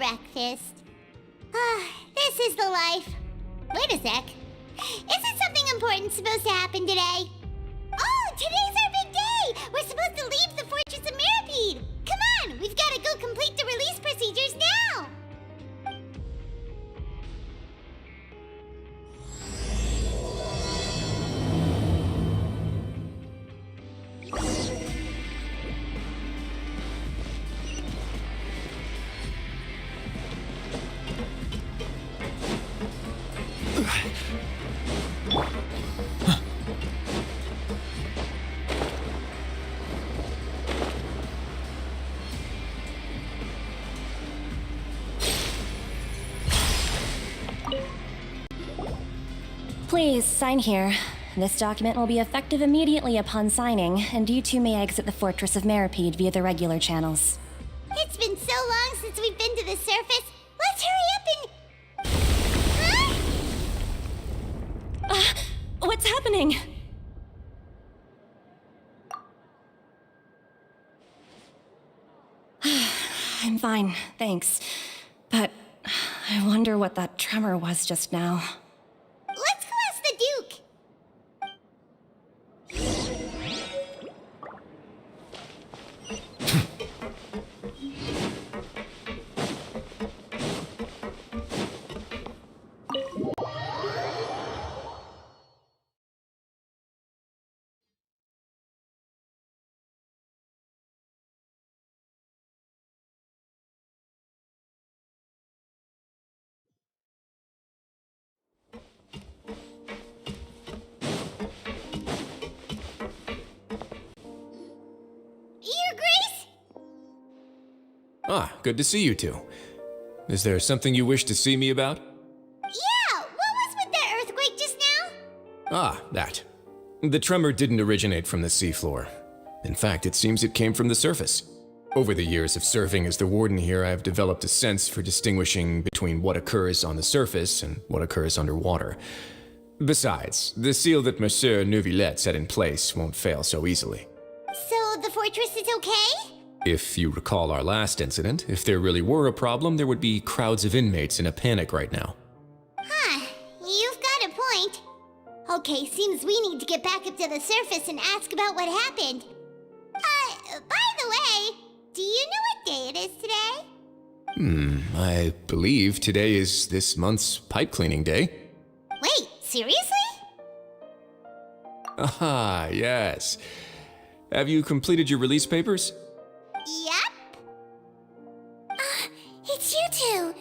breakfast. This is the life. Wait a sec. Isn't something important supposed to happen today? Oh, today's our big day! We're supposed to leave the Fortress of Meripede! Come on, we've got to go complete the release procedures now! Please, sign here. This document will be effective immediately upon signing, and you two may exit the Fortress of Meripede via the regular channels. It's been so long since we've been to the surface. Let's hurry up and... What's happening? I'm fine, thanks. But I wonder what that tremor was just now. Let's go ask the Duke. Your Grace? Ah, good to see you two. Is there something you wish to see me about? Yeah, what was with that earthquake just now? Ah, that. The tremor didn't originate from the seafloor. In fact, it seems it came from the surface. Over the years of serving as the warden here, I have developed a sense for distinguishing between what occurs on the surface and what occurs underwater. Besides, the seal that Monsieur Neuvillette set in place won't fail so easily. So the fortress is okay? If you recall our last incident, if there really were a problem, there would be crowds of inmates in a panic right now. Huh, you've got a point. Okay, seems we need to get back up to the surface and ask about what happened. By the way, do you know what day it is today? I believe today is this month's pipe cleaning day. Wait, seriously? Ah, yes. Have you completed your release papers? Yep. It's you two.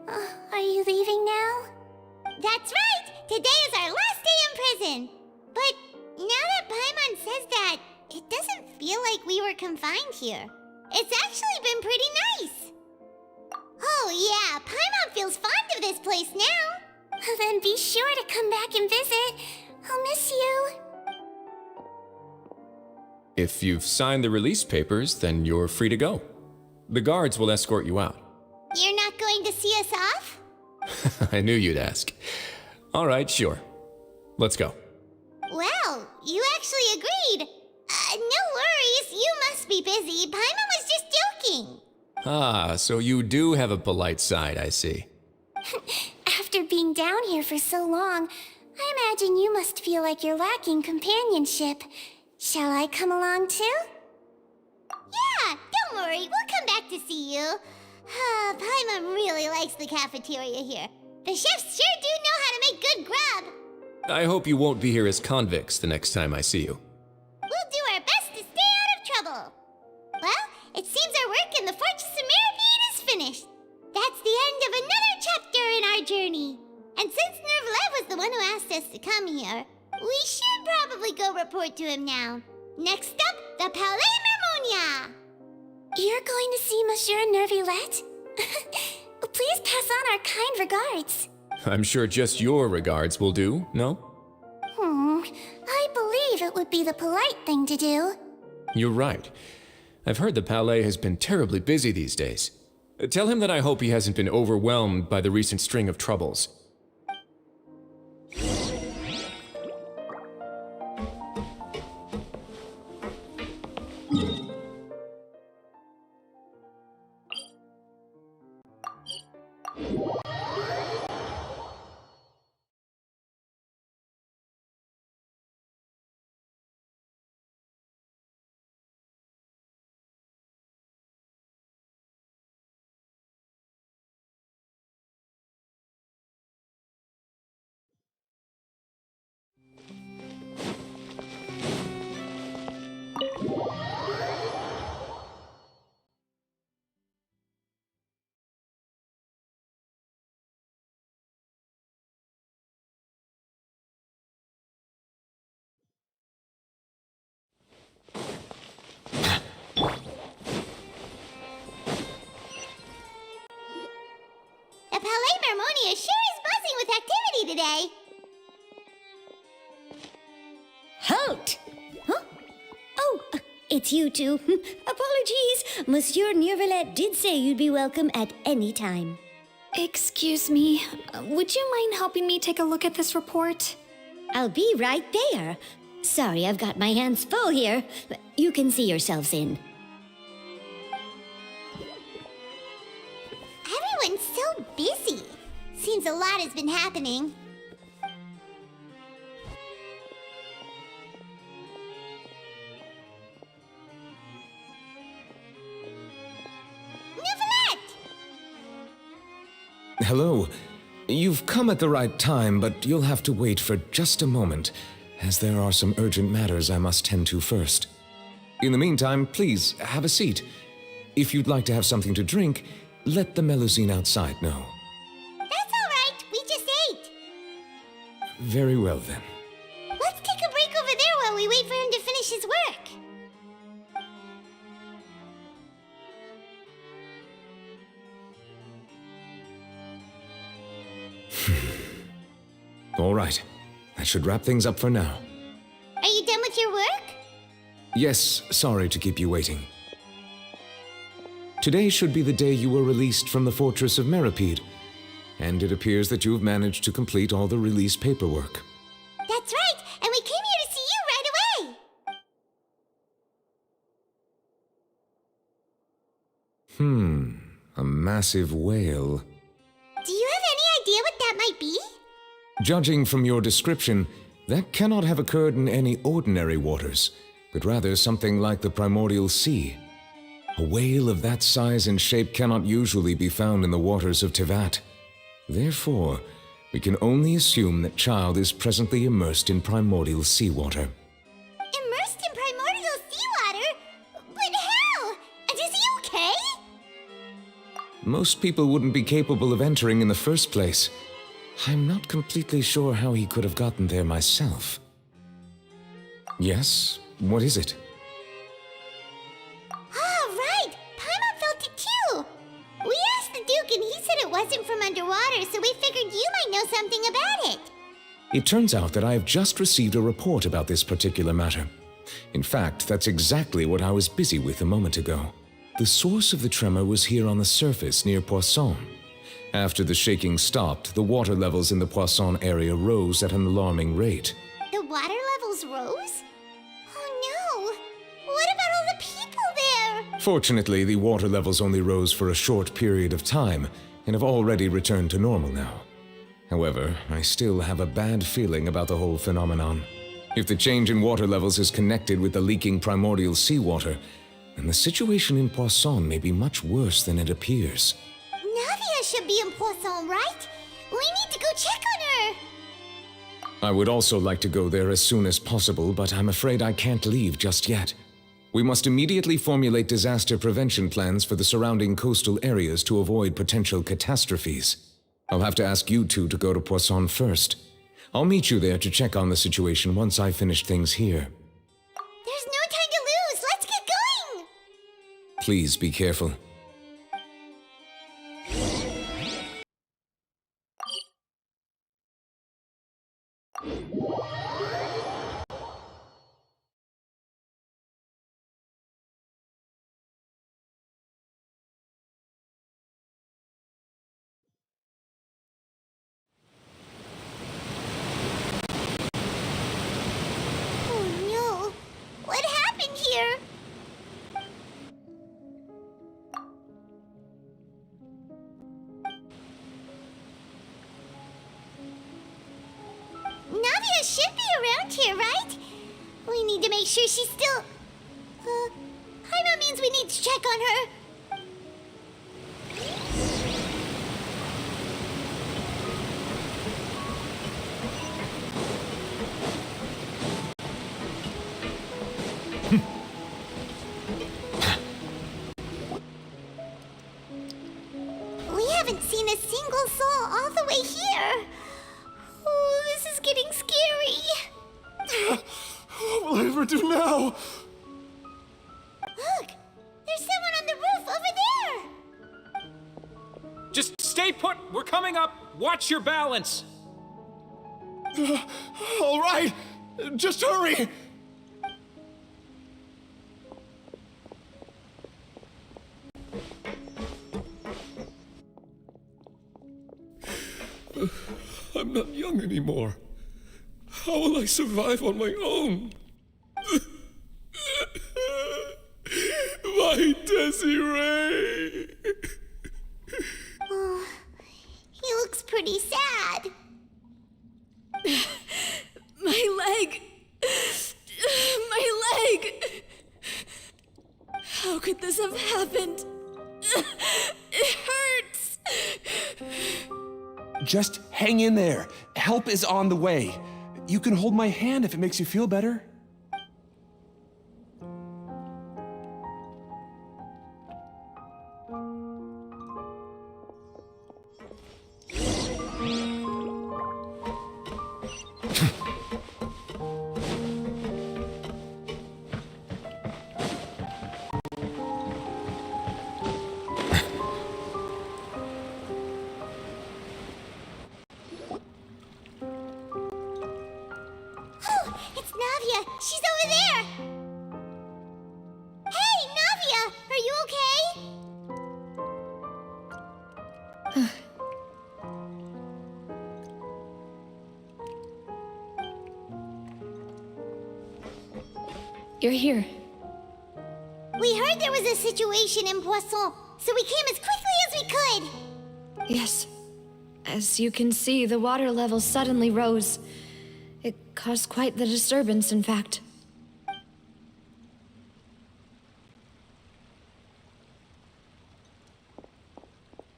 Are you leaving now? That's right! Today is our last day in prison. But now that Paimon says that, it doesn't feel like we were confined here. It's actually been pretty nice. Oh yeah, Paimon feels fond of this place now. Then be sure to come back and visit. I'll miss you. If you've signed the release papers, then you're free to go. The guards will escort you out. You're not going to see us off? I knew you'd ask. All right, sure. Let's go. Well, you actually agreed. No worries, you must be busy. Paimon was just joking. Ah, so you do have a polite side, I see. After being down here for so long, I imagine you must feel like you're lacking companionship. Shall I come along too? Yeah, don't worry, we'll come back to see you. Paimon really likes the cafeteria here. The chefs sure do know how to make good grub. I hope you won't be here as convicts the next time I see you. We'll do our best to stay out of trouble. Well, it seems our work in the Fortress of Meripede is finished. That's the end of another chapter in our journey. And since Neuvillette was the one who asked us to come here, we should probably go report to him now. Next up, the Palais Mermonia. You're going to see Monsieur Neuvillette? Please pass on our kind regards. I'm sure just your regards will do, no? I believe it would be the polite thing to do. You're right. I've heard the Palais has been terribly busy these days. Tell him that I hope he hasn't been overwhelmed by the recent string of troubles. today. Halt! Huh? Oh, it's you two. Apologies. Monsieur Neuvillette did say you'd be welcome at any time. Excuse me, would you mind helping me take a look at this report? I'll be right there. Sorry, I've got my hands full here. You can see yourselves in. Everyone's so busy. Seems a lot has been happening. Neuvillette! Hello. You've come at the right time, but you'll have to wait for just a moment, as there are some urgent matters I must tend to first. In the meantime, please, have a seat. If you'd like to have something to drink, let the Melusine outside know. That's all right. We just ate. Very well, then. Let's take a break over there while we wait for him to finish his work. All right. That should wrap things up for now. Are you done with your work? Yes, sorry to keep you waiting. Today should be the day you were released from the Fortress of Meripede, and it appears that you have managed to complete all the release paperwork. That's right, and we came here to see you right away. A massive whale. Do you have any idea what that might be? Judging from your description, that cannot have occurred in any ordinary waters, but rather something like the Primordial Sea. A whale of that size and shape cannot usually be found in the waters of Teyvat. Therefore, we can only assume that Child is presently immersed in primordial seawater. Immersed in primordial seawater? But how? And is he okay? Most people wouldn't be capable of entering in the first place. I'm not completely sure how he could have gotten there myself. Yes, what is it? Oh, right! Paimon felt it too! We asked the Duke and he said it wasn't from underwater, so we figured you might know something about it. It turns out that I have just received a report about this particular matter. In fact, that's exactly what I was busy with a moment ago. The source of the tremor was here on the surface near Poisson. After the shaking stopped, the water levels in the Poisson area rose at an alarming rate. The water levels rose? Oh no! What about all the people there? Fortunately, the water levels only rose for a short period of time and have already returned to normal now. However, I still have a bad feeling about the whole phenomenon. If the change in water levels is connected with the leaking primordial seawater, then the situation in Poisson may be much worse than it appears. Navia should be in Poisson, right? We need to go check on her! I would also like to go there as soon as possible, but I'm afraid I can't leave just yet. We must immediately formulate disaster prevention plans for the surrounding coastal areas to avoid potential catastrophes. I'll have to ask you two to go to Poisson first. I'll meet you there to check on the situation once I finish things here. There's no time to lose! Let's get going! Please be careful. Oh no! What happened here? Navia should be around here, right? We need to make sure she's still... Paimon means we need to check on her. We haven't seen a single soul all the way here. Oh, this is getting scary. What will I ever do now? Look, there's someone on the roof over there. Just stay put! We're coming up! Watch your balance! All right, just hurry! I'm not young anymore. How will I survive on my own? My Desiree! Oh, he looks pretty sad. My leg! My leg! How could this have happened? It hurts! Just hang in there. Help is on the way. You can hold my hand if it makes you feel better. It's Navia! She's over there! Hey, Navia! Are you okay? You're here. We heard there was a situation in Poisson, so we came as quickly as we could. Yes. As you can see, the water level suddenly rose. It caused quite the disturbance, in fact.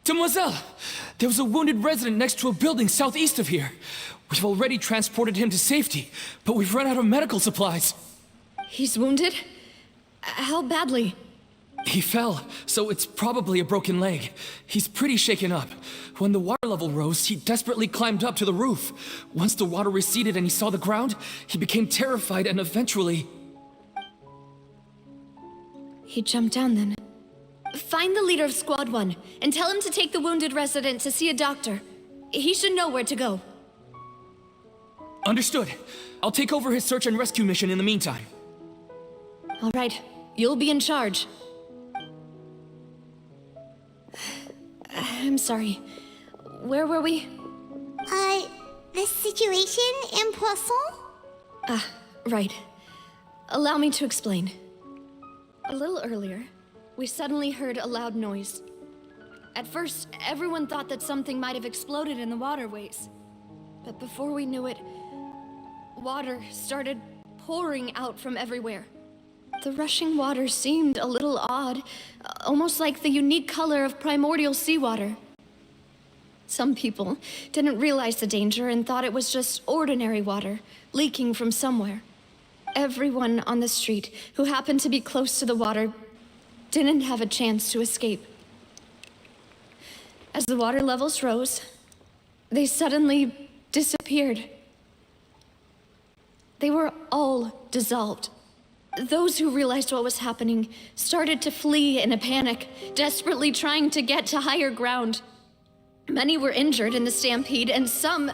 Demoiselle! There was a wounded resident next to a building southeast of here. We've already transported him to safety, but we've run out of medical supplies. He's wounded? How badly? He fell, so it's probably a broken leg. He's pretty shaken up. When the water level rose, he desperately climbed up to the roof. Once the water receded and he saw the ground, he became terrified and eventually... He jumped down then. Find the leader of Squad 1 and tell him to take the wounded resident to see a doctor. He should know where to go. Understood. I'll take over his search and rescue mission in the meantime. All right, you'll be in charge. I'm sorry. Where were we? The situation in Poisson? Right. Allow me to explain. A little earlier, we suddenly heard a loud noise. At first, everyone thought that something might have exploded in the waterways. But before we knew it, water started pouring out from everywhere. The rushing water seemed a little odd, almost like the unique color of primordial seawater. Some people didn't realize the danger and thought it was just ordinary water, leaking from somewhere. Everyone on the street who happened to be close to the water didn't have a chance to escape. As the water levels rose, they suddenly disappeared. They were all dissolved. Those who realized what was happening started to flee in a panic, desperately trying to get to higher ground. Many were injured in the stampede, and some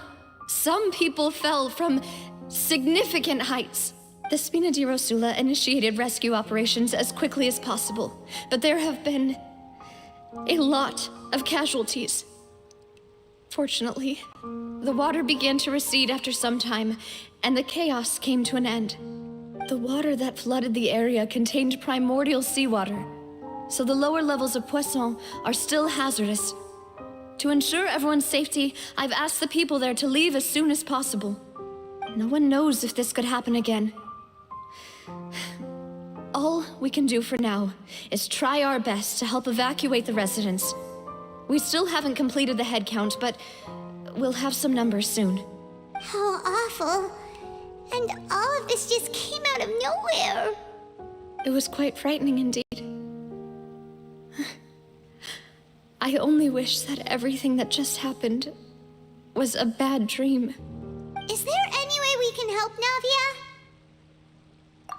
people fell from significant heights. The Spina di Rosula initiated rescue operations as quickly as possible, but there have been a lot of casualties. Fortunately, the water began to recede after some time, and the chaos came to an end. The water that flooded the area contained primordial seawater, so the lower levels of Poisson are still hazardous. To ensure everyone's safety, I've asked the people there to leave as soon as possible. No one knows if this could happen again. All we can do for now is try our best to help evacuate the residents. We still haven't completed the head count, but we'll have some numbers soon. How awful. And all of this just came out of nowhere. It was quite frightening indeed. I only wish that everything that just happened was a bad dream. Is there any way we can help, Navia?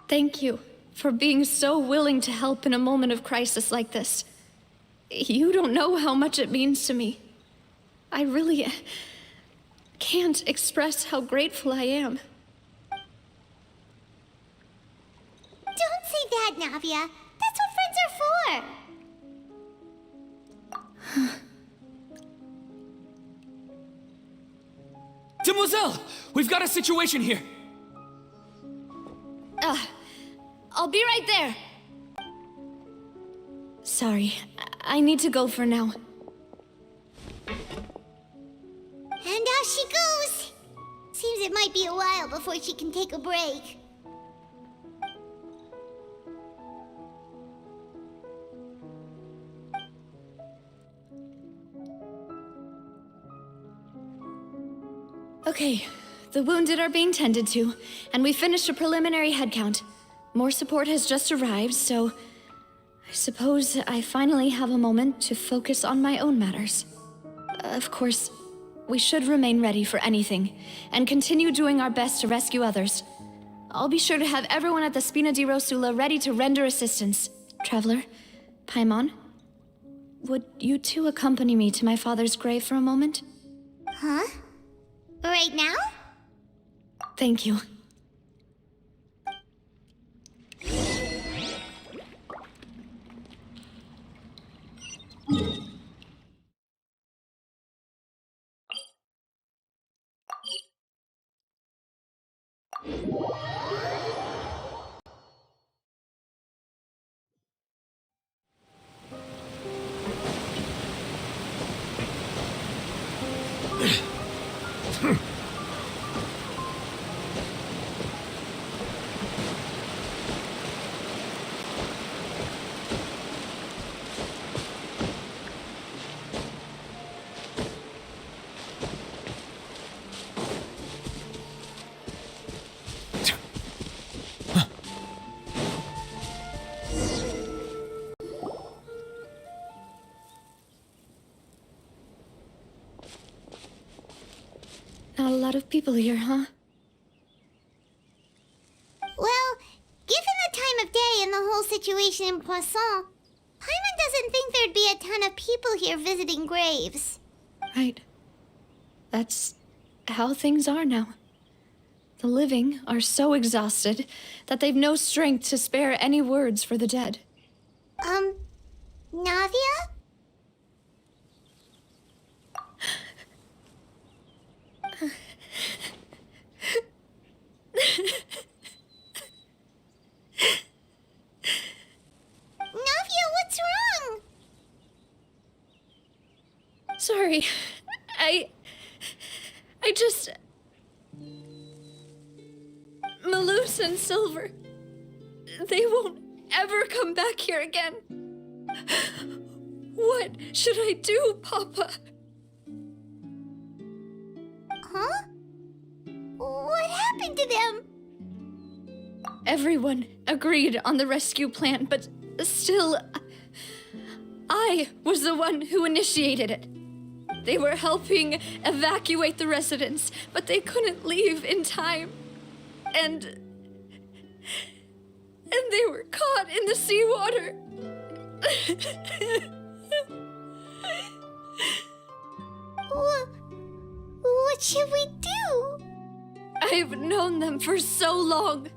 Thank you for being so willing to help in a moment of crisis like this. You don't know how much it means to me. I really can't express how grateful I am. Don't say that, Navia. That's what friends are for. Demoiselle! We've got a situation here! I'll be right there. Sorry, I need to go for now. And off she goes. Seems it might be a while before she can take a break. Okay, the wounded are being tended to, and we finished a preliminary head count. More support has just arrived, so I suppose I finally have a moment to focus on my own matters. Of course, we should remain ready for anything, and continue doing our best to rescue others. I'll be sure to have everyone at the Spina di Rosula ready to render assistance. Traveler, Paimon, would you two accompany me to my father's grave for a moment? Huh? Right now? Thank you. Not a lot of people here, huh? Well, given the time of day and the whole situation in Poisson, Paimon doesn't think there'd be a ton of people here visiting graves. Right. That's how things are now. The living are so exhausted that they've no strength to spare any words for the dead. Navia? Navia, what's wrong? Sorry. I just... Melus and Silver... They won't ever come back here again. What should I do, Papa? Huh? What happened to them? Everyone agreed on the rescue plan, but still... I was the one who initiated it. They were helping evacuate the residents, but they couldn't leave in time. And they were caught in the seawater. What should we do? I've known them for so long.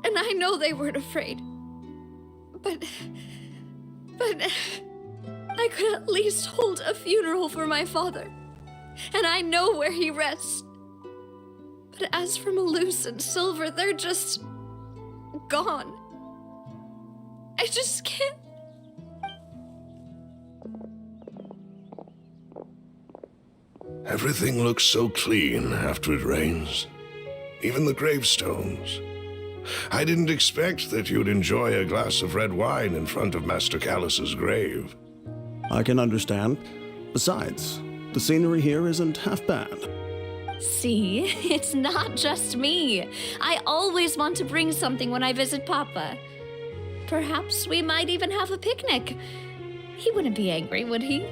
And I know they weren't afraid. But I could at least hold a funeral for my father. And I know where he rests. But as for Melus and Silver, they're just gone. I just can't. Everything looks so clean after it rains. Even the gravestones. I didn't expect that you'd enjoy a glass of red wine in front of Master Callus's grave. I can understand. Besides, the scenery here isn't half bad. See, it's not just me. I always want to bring something when I visit Papa. Perhaps we might even have a picnic. He wouldn't be angry, would he?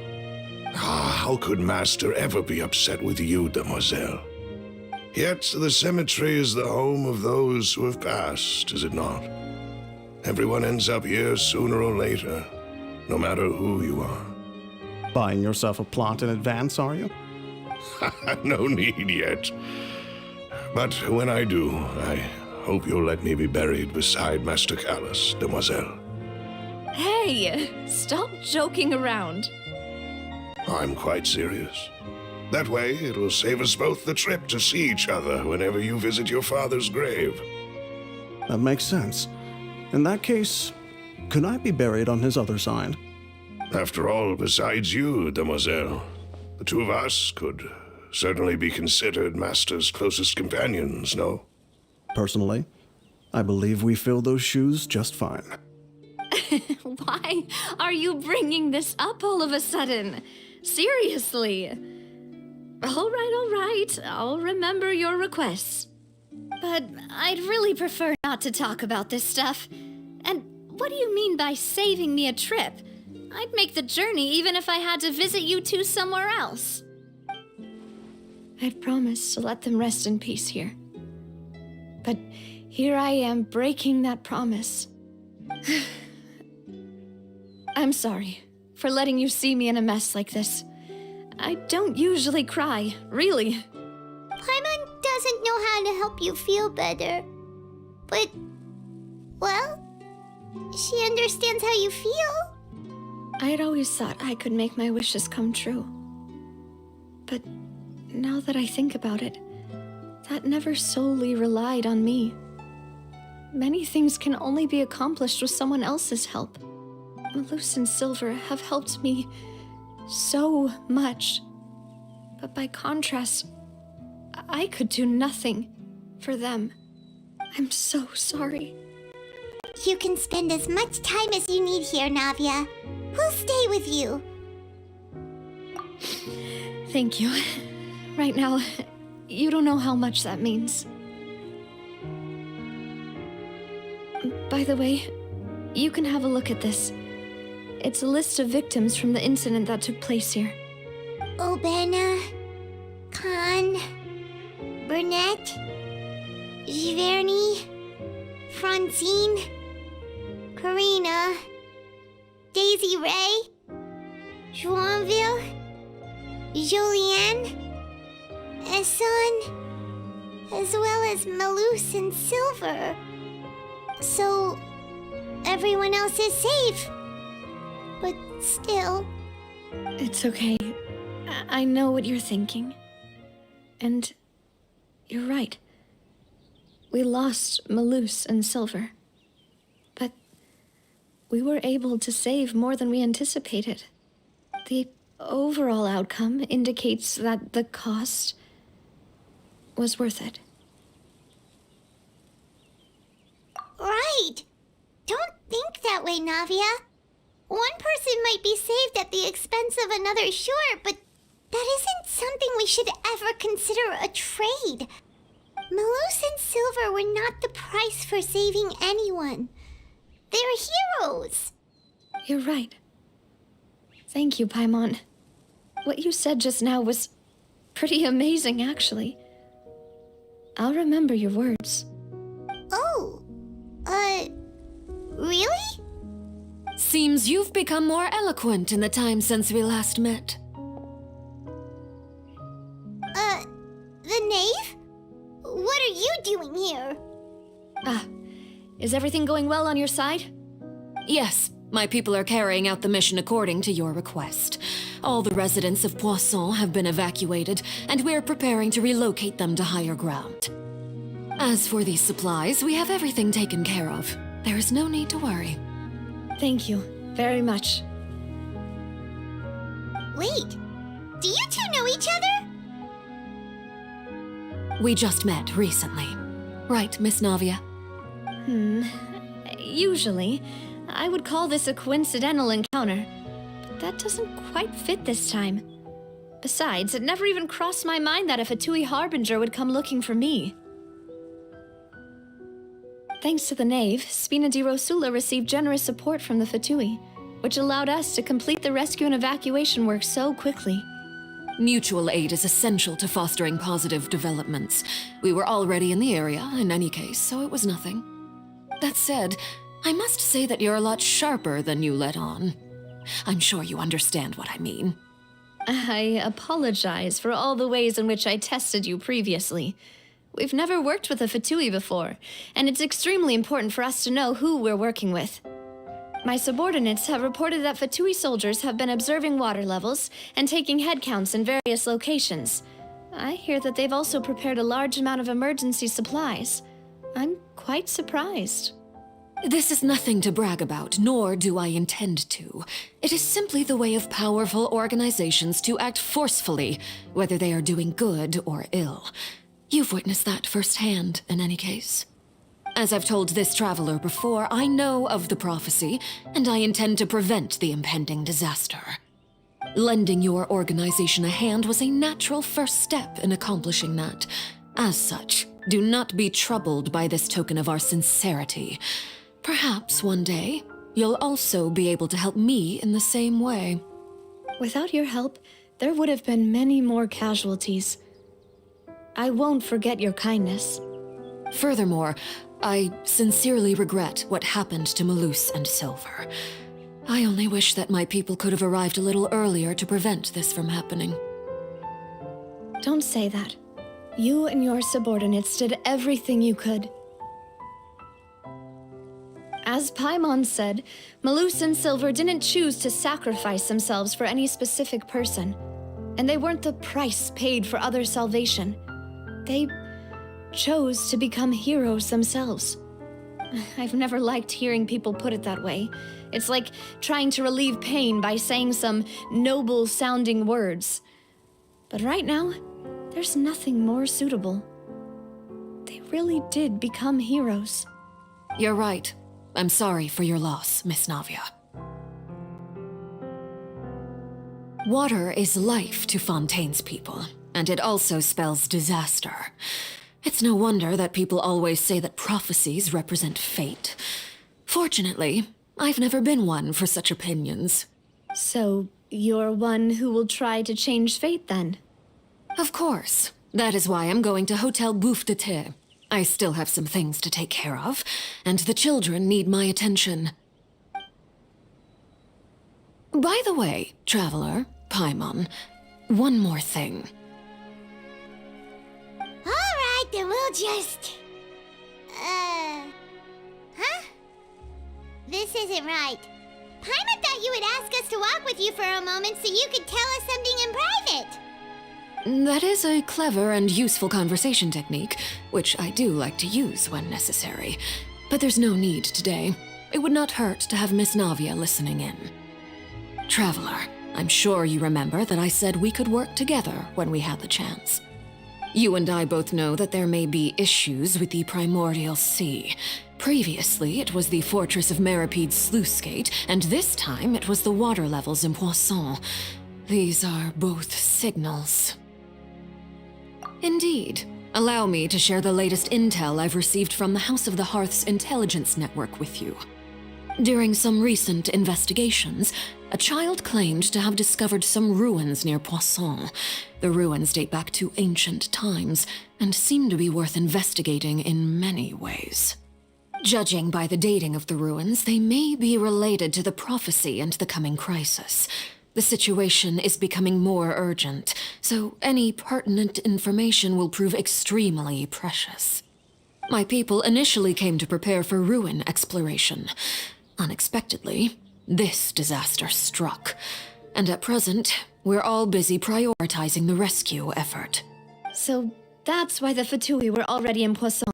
How could Master ever be upset with you, demoiselle? Yet the cemetery is the home of those who have passed, is it not? Everyone ends up here sooner or later, no matter who you are. Buying yourself a plot in advance, are you? No need yet. But when I do, I hope you'll let me be buried beside Master Callus, demoiselle. Hey, stop joking around. I'm quite serious. That way, it will save us both the trip to see each other whenever you visit your father's grave. That makes sense. In that case, could I be buried on his other side? After all, besides you, demoiselle, the two of us could certainly be considered Master's closest companions, no? Personally, I believe we fill those shoes just fine. Why are you bringing this up all of a sudden? Seriously. All right. I'll remember your requests. But I'd really prefer not to talk about this stuff. And what do you mean by saving me a trip? I'd make the journey even if I had to visit you two somewhere else. I'd promised to let them rest in peace here. But here I am breaking that promise. I'm sorry for letting you see me in a mess like this. I don't usually cry, really. Paimon doesn't know how to help you feel better. But, well, she understands how you feel. I'd always thought I could make my wishes come true. But now that I think about it, that never solely relied on me. Many things can only be accomplished with someone else's help. Melus and Silver have helped me so much. But by contrast, I could do nothing for them. I'm so sorry. You can spend as much time as you need here, Navia. We'll stay with you. Thank you. Right now, you don't know how much that means. By the way, you can have a look at this. It's a list of victims from the incident that took place here. Obena, Khan, Burnett, Giverny, Francine, Karina, Daisy Ray, Joinville, Jolienne, Esson, as well as Melus and Silver. So, everyone else is safe. But still... It's okay. I know what you're thinking. And you're right. We lost Melus and Silver. But we were able to save more than we anticipated. The overall outcome indicates that the cost was worth it. Right! Don't think that way, Navia. One person might be saved at the expense of another, sure, but that isn't something we should ever consider a trade. Melus and Silver were not the price for saving anyone. They're heroes. You're right. Thank you, Paimon. What you said just now was pretty amazing, actually. I'll remember your words. Oh, really? Seems you've become more eloquent in the time since we last met. The knave? What are you doing here? Is everything going well on your side? Yes, my people are carrying out the mission according to your request. All the residents of Poisson have been evacuated, and we're preparing to relocate them to higher ground. As for these supplies, we have everything taken care of. There is no need to worry. Thank you very much. Wait, do you two know each other? We just met recently. Right, Miss Navia? Usually, I would call this a coincidental encounter, but that doesn't quite fit this time. Besides, it never even crossed my mind that a Fatui Harbinger would come looking for me. Thanks to the Knave, Spina di Rosula received generous support from the Fatui, which allowed us to complete the rescue and evacuation work so quickly. Mutual aid is essential to fostering positive developments. We were already in the area, in any case, so it was nothing. That said, I must say that you're a lot sharper than you let on. I'm sure you understand what I mean. I apologize for all the ways in which I tested you previously. We've never worked with a Fatui before, and it's extremely important for us to know who we're working with. My subordinates have reported that Fatui soldiers have been observing water levels and taking head counts in various locations. I hear that they've also prepared a large amount of emergency supplies. I'm quite surprised. This is nothing to brag about, nor do I intend to. It is simply the way of powerful organizations to act forcefully, whether they are doing good or ill. You've witnessed that firsthand, in any case. As I've told this traveler before, I know of the prophecy, and I intend to prevent the impending disaster. Lending your organization a hand was a natural first step in accomplishing that. As such, do not be troubled by this token of our sincerity. Perhaps one day, you'll also be able to help me in the same way. Without your help, there would have been many more casualties. I won't forget your kindness. Furthermore, I sincerely regret what happened to Melus and Silver. I only wish that my people could have arrived a little earlier to prevent this from happening. Don't say that. You and your subordinates did everything you could. As Paimon said, Melus and Silver didn't choose to sacrifice themselves for any specific person, and they weren't the price paid for other salvation. They chose to become heroes themselves. I've never liked hearing people put it that way. It's like trying to relieve pain by saying some noble-sounding words. But right now, there's nothing more suitable. They really did become heroes. You're right. I'm sorry for your loss, Miss Navia. Water is life to Fontaine's people, and it also spells disaster. It's no wonder that people always say that prophecies represent fate. Fortunately, I've never been one for such opinions. So, you're one who will try to change fate, then? Of course. That is why I'm going to Hotel Bouffe de Thé. I still have some things to take care of, and the children need my attention. By the way, Traveler, Paimon, one more thing. Alright, then we'll just... Huh? This isn't right. Paimon thought you would ask us to walk with you for a moment so you could tell us something in private. That is a clever and useful conversation technique, which I do like to use when necessary. But there's no need today. It would not hurt to have Miss Navia listening in. Traveler, I'm sure you remember that I said we could work together when we had the chance. You and I both know that there may be issues with the Primordial Sea. Previously, it was the Fortress of Meripede's sluice gate, and this time it was the water levels in Poisson. These are both signals. Indeed. Allow me to share the latest intel I've received from the House of the Hearth's intelligence network with you. During some recent investigations, a child claimed to have discovered some ruins near Poisson. The ruins date back to ancient times and seem to be worth investigating in many ways. Judging by the dating of the ruins, they may be related to the prophecy and the coming crisis. The situation is becoming more urgent, so any pertinent information will prove extremely precious. My people initially came to prepare for ruin exploration. Unexpectedly, this disaster struck, and at present, we're all busy prioritizing the rescue effort. So that's why the Fatui were already in Poisson.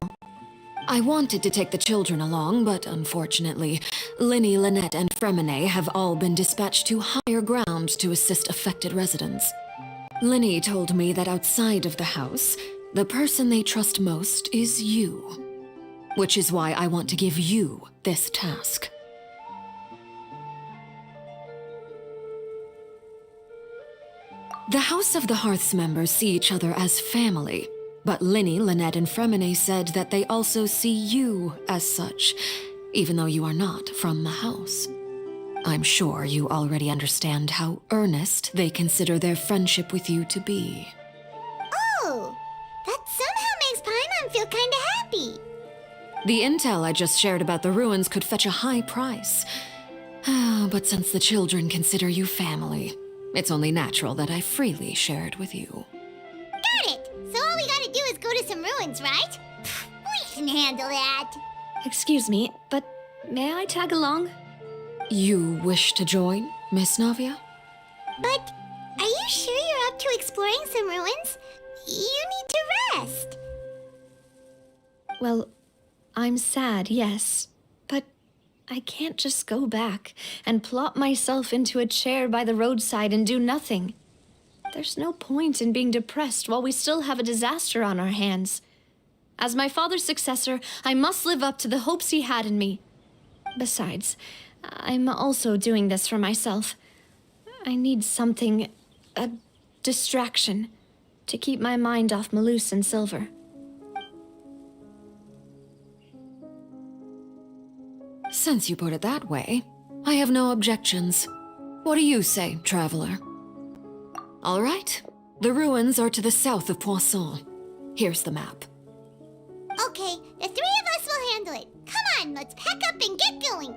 I wanted to take the children along, but unfortunately, Linny, Lynette, and Fremine have all been dispatched to higher ground to assist affected residents. Linny told me that outside of the house, the person they trust most is you. Which is why I want to give you this task. The House of the Hearth's members see each other as family, but Linny, Lynette, and Fremine said that they also see you as such, even though you are not from the house. I'm sure you already understand how earnest they consider their friendship with you to be. Oh, that somehow makes Paimon feel kinda happy. The intel I just shared about the ruins could fetch a high price. But since the children consider you family, It's only natural that I freely share it with you. Got it! So all we gotta do is go to some ruins, right? We can handle that. Excuse me, but may I tag along? You wish to join, Miss Navia? But are you sure you're up to exploring some ruins? You need to rest. Well, I'm sad, yes, but I can't just go back and plop myself into a chair by the roadside and do nothing. There's no point in being depressed while we still have a disaster on our hands. As my father's successor, I must live up to the hopes he had in me. Besides, I'm also doing this for myself. I need something, a distraction, to keep my mind off Melus and Silver. Since you put it that way, I have no objections. What do you say, traveler? All right. The ruins are to the south of Poisson. Here's the map. Okay, the three of us will handle it. Come on, let's pack up and get going.